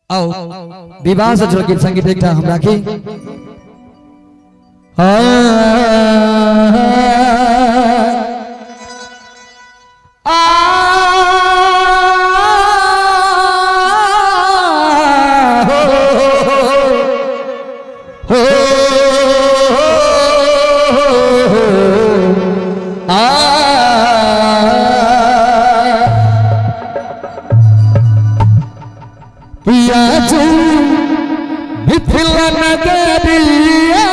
आओ विवाह से जुड़ल गीत संगीत एकटा हम राखी। मिथिला नगरिया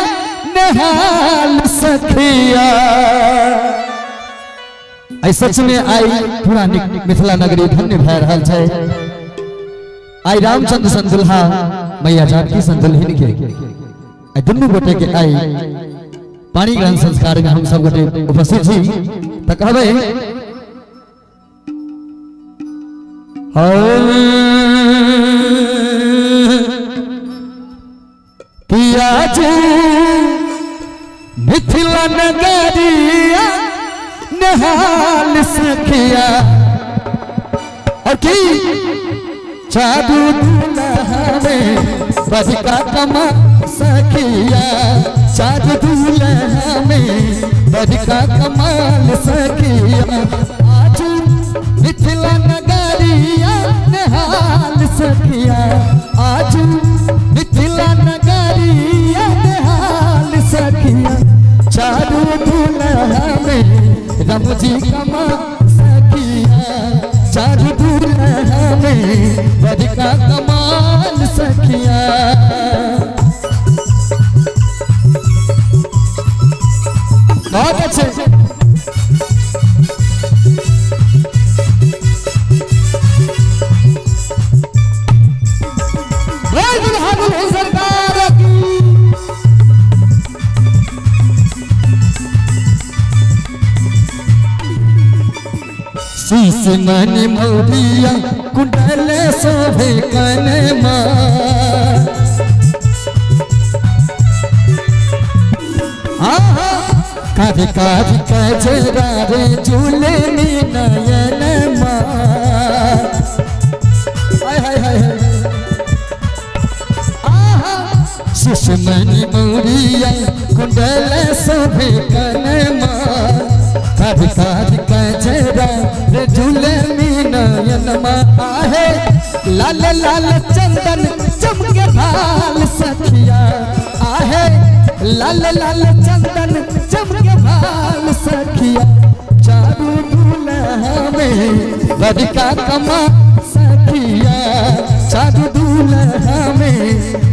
नहाल सखिया। सच में आई पूरा मिथिला नगरी धन्य भय रहल है। आई रामचंद्र सन दुल्हा मैया जानकी सन दुल्हिन के दुनू गोटे के आई पानी ग्रहण संस्कार में हम सब गोटे उपस्थित छी त कहबे पिया जी मिथिला नगरिया नहाल सखिया और की जादू दूल्हा में बड़का कमा सखिया। जादू दूल्हा में बड़का कमाल सखिया। आज मिथिला नगरिया नहाल सखिया। आज मिथिला नगरिया नहाल सखिया। जादू दूल्हा में रमजी कमा सखिया। जादू दूल्हा में बड़का कमाल सखिया। बहुत अच्छे सरकार की शीश मणि मौलिया कुंडल शोभे कनमा। काज काज कजरा रे झूले नयन शीश मणि मौलिया कुंडल शोभे कनमा। काज काज कजरा रे झूले नयन आहे। लाल लाल चंदन चमके भाल सखिया। आहे लाल लाल चंदन चमके भाल सखिया। जादू दूल्हा में बड़का कमा सखिया। जादू दूल्हा में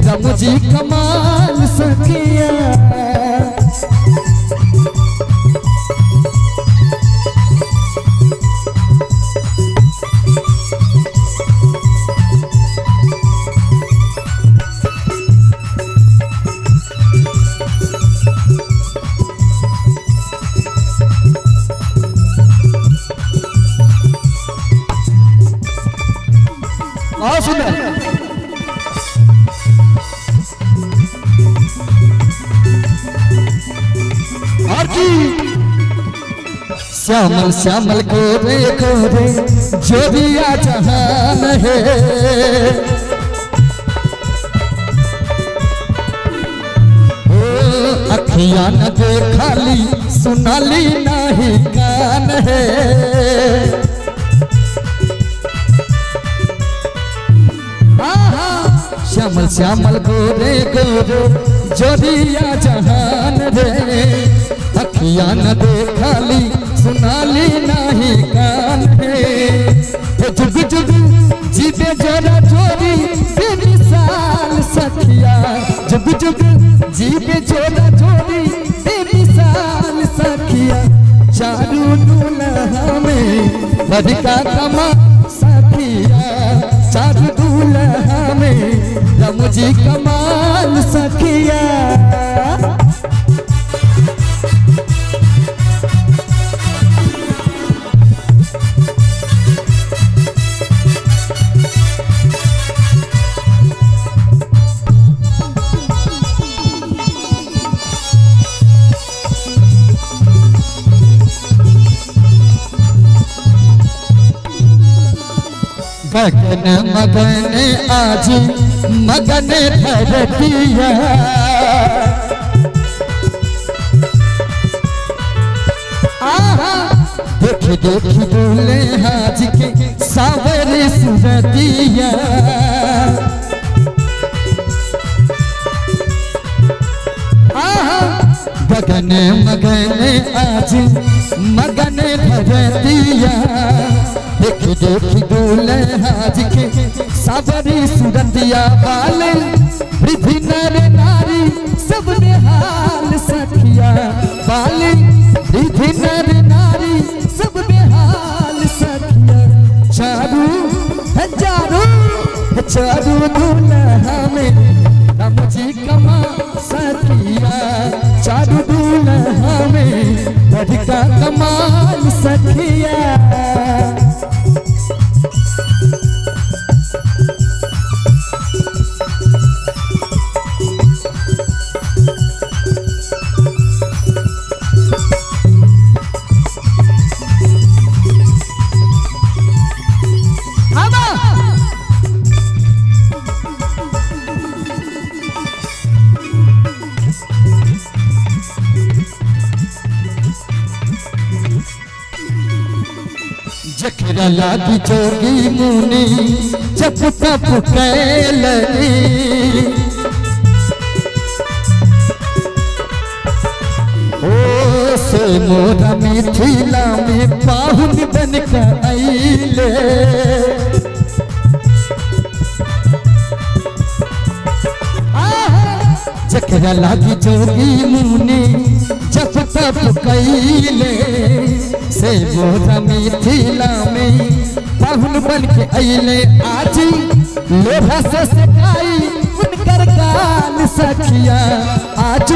रमजी कमाल सखिया। श्यामल श्यामल गोरे गोरे जोरिया जहान है। अखियां न देखाली सुनाली नहीं कान है। श्यामल श्यामल गोरे गोरे जोरिया जहान रे। अखियां न देखाली सुनाली नहीं कान है। जुग जुग जीते जोरा जोरी बेमिसाल सखिया। जुग जुग जीते जोरा जोरी बेमिसाल सखिया। चारू दूल्हा में बड़का कमा सखिया। चारू दूल्हा में रमजी कमाल सखिया। गगन मगन आज मगन धरतिया देख देख बोले हाज के सावरे सुरतिया गगन मगन आज मगन धरतिया देख देख बोले हाज के सावरे सुरतिया बाल वृद्धि नर नारी सब निहाल सखिया बाल वृद्धि नर नारी सब बेहाल सखिया चारू चारू दूल्हा में राम जी कमा सखिया चारू दूल्हा में बड़का कमाल सखिया जखरा लागी जोगी मुनि जप तप कैलनी ओ से मोरा मिथिला में पाहुन बन के आइले जखरा लागी जोगी मुनि जप तप कैले से मोरा मिथिला में पाहुन बन के अइले आज लोहा से सिखाई उनकर गाल सखिया आज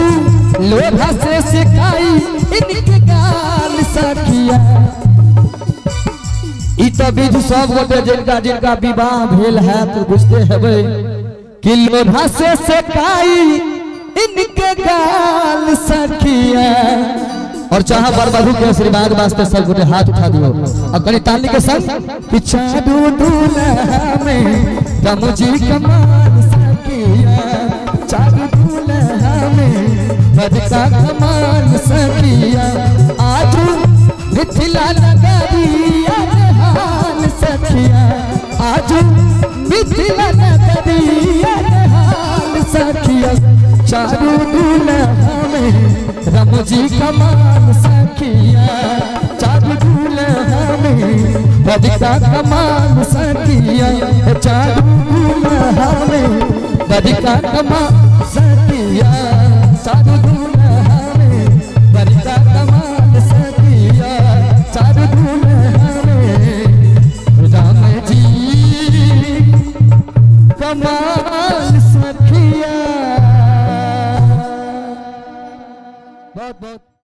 लोहा से सिखाई इनके गाल सखिया ई तो विधि सब गोटे जिनका जिनका विवाह भेल है तो बुझते हेबे कि लोहा से सिखाई इनके गाल सखिया और चाहा बर बधू के आशीर्वाद वास्ते सब गोटे हाथ उठा दियो और कड़ी ताली के संग कि चारू दूल्हा में राम जी कमाल सखिया चारू दूल्हा में बड़का कमाल सखिया आज मिथिला नगरिया हाल सखिया आज मिथिला नगरिया हाल सखिया चारू दूल्हा में राम जी कमाल सखिया चारू दूल्हा में बड़का कमाल सखिया चारू दूल्हा में बड़का कमाल सखिया चारू दूल्हा में बड़का कमाल सखिया चारू दूल्हा में राम जी कमाल सखिया बहुत बहुत